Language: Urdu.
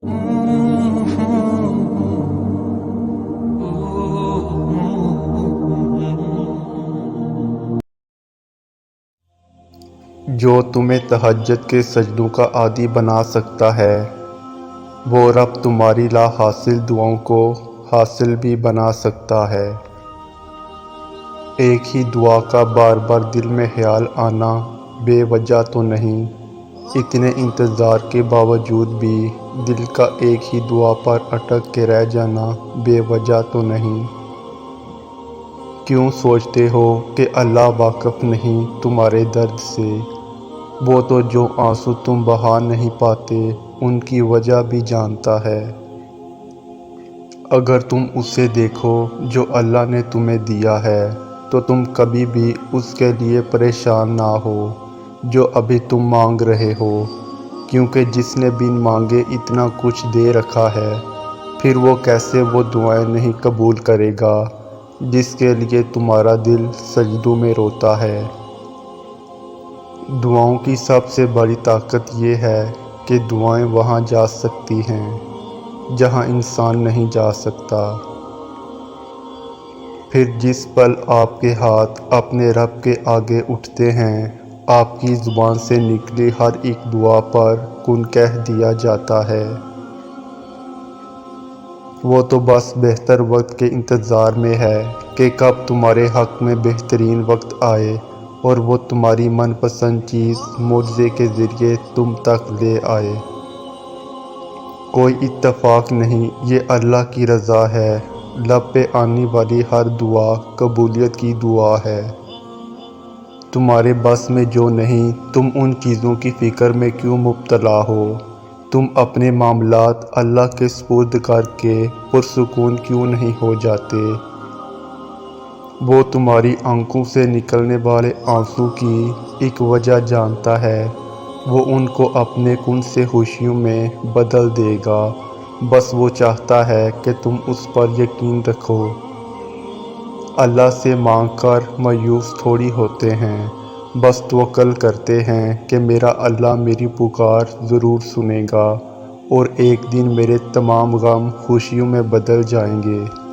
جو تمہیں تہجد کے سجدوں کا عادی بنا سکتا ہے، وہ رب تمہاری لا حاصل دعاؤں کو حاصل بھی بنا سکتا ہے۔ ایک ہی دعا کا بار بار دل میں خیال آنا بے وجہ تو نہیں، اتنے انتظار کے باوجود بھی دل کا ایک ہی دعا پر اٹک کے رہ جانا بے وجہ تو نہیں۔ کیوں سوچتے ہو کہ اللہ واقف نہیں تمہارے درد سے؟ وہ تو جو آنسو تم بہا نہیں پاتے ان کی وجہ بھی جانتا ہے۔ اگر تم اسے دیکھو جو اللہ نے تمہیں دیا ہے تو تم کبھی بھی اس کے لیے پریشان نہ ہو جو ابھی تم مانگ رہے ہو، کیونکہ جس نے بن مانگے اتنا کچھ دے رکھا ہے، پھر وہ کیسے وہ دعائیں نہیں قبول کرے گا جس کے لیے تمہارا دل سجدوں میں روتا ہے۔ دعاؤں کی سب سے بڑی طاقت یہ ہے کہ دعائیں وہاں جا سکتی ہیں جہاں انسان نہیں جا سکتا۔ پھر جس پل آپ کے ہاتھ اپنے رب کے آگے اٹھتے ہیں، آپ کی زبان سے نکلی ہر ایک دعا پر کن کہہ دیا جاتا ہے۔ وہ تو بس بہتر وقت کے انتظار میں ہے کہ کب تمہارے حق میں بہترین وقت آئے اور وہ تمہاری من پسند چیز معجزے کے ذریعے تم تک لے آئے۔ کوئی اتفاق نہیں، یہ اللہ کی رضا ہے۔ لب پہ آنے والی ہر دعا قبولیت کی دعا ہے۔ تمہارے بس میں جو نہیں، تم ان چیزوں کی فکر میں کیوں مبتلا ہو؟ تم اپنے معاملات اللہ کے سپرد کر کے پرسکون کیوں نہیں ہو جاتے؟ وہ تمہاری آنکھوں سے نکلنے والے آنسو کی ایک وجہ جانتا ہے، وہ ان کو اپنے کن سے خوشیوں میں بدل دے گا، بس وہ چاہتا ہے کہ تم اس پر یقین رکھو۔ اللہ سے مانگ کر مایوس تھوڑی ہوتے ہیں، بس توکل کرتے ہیں کہ میرا اللہ میری پکار ضرور سنے گا اور ایک دن میرے تمام غم خوشیوں میں بدل جائیں گے۔